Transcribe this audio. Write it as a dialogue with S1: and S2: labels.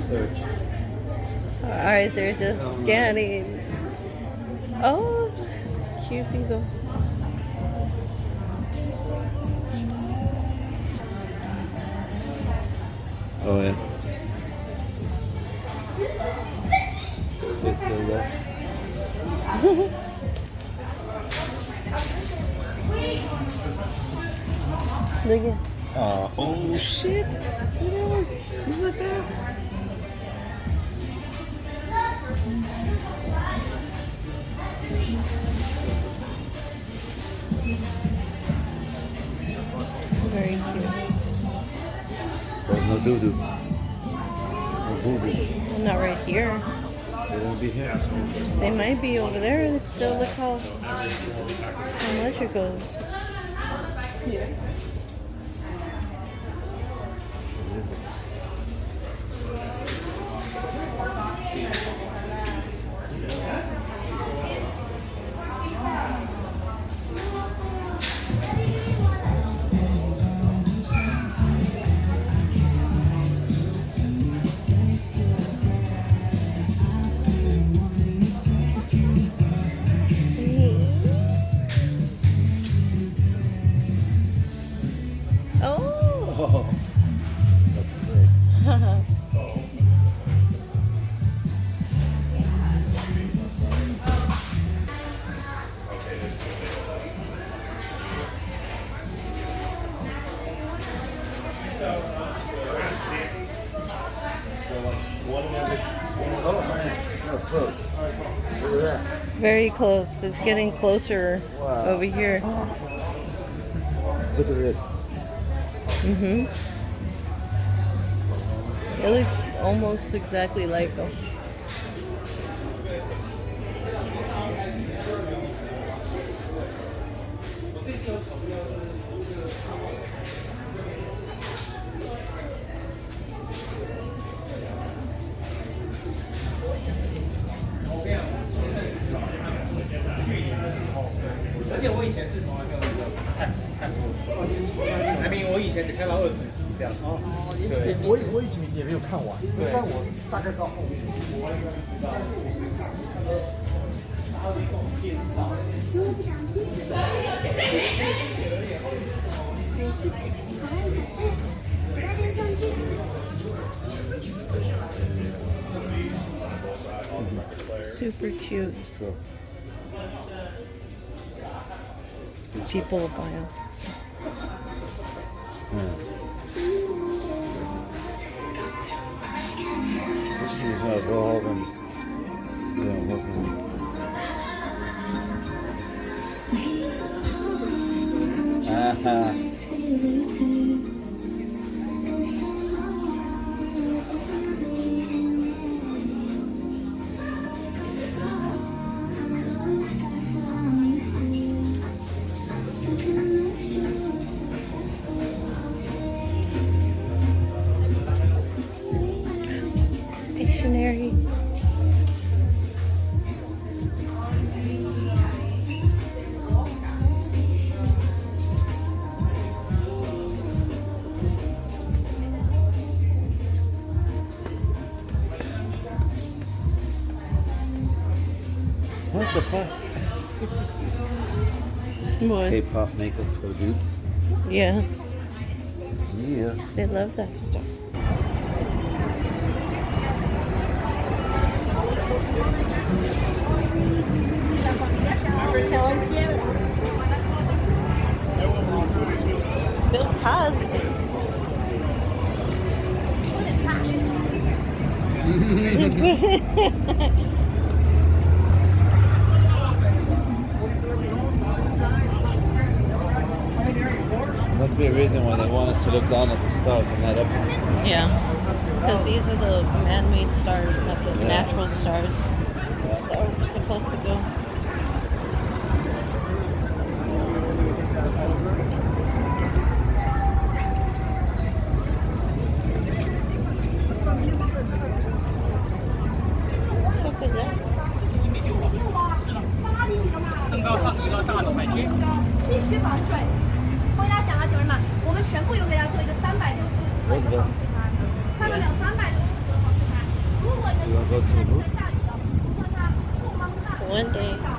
S1: search.
S2: Our eyes are just scanning. Oh, Cupido.
S1: Oh yeah. It's still there.
S2: Look at.
S1: Oh shit! You know what? He's not there.
S2: Very cute.
S1: There's no doo-doo. No boo-boo.
S2: Not right here.
S1: They won't be here.
S2: They might be over there. It's still look how much it goes. Yeah.
S1: Oh, that's sick. Oh man, that was close. Look at that.
S2: Very close. It's getting closer over here.
S1: Look at this.
S2: It looks almost exactly like them.
S1: Oh, 我以前也没有看完，但我大概到后面。
S2: Super cute. People will buy them.
S1: She's gonna go home and look at
S2: Stationery.
S1: What the fuck?
S2: What?
S1: K-pop makeup for dudes.
S2: Yeah,
S1: Yeah.
S2: they love that stuff. Bill Cosby.
S1: Must be a reason why they want us to look down at the stars and not up at the stars.
S2: Yeah, because these are the man-made stars, not the natural stars that we're supposed to go. Fuck is that?
S3: 身高上移到大楼买区。
S4: 必须防水。我跟大家讲啊，姐妹们，我们全部有给大家做一个360度的一个防水拍，看到没有？360度的防水拍。
S1: go to the booth?
S2: One day.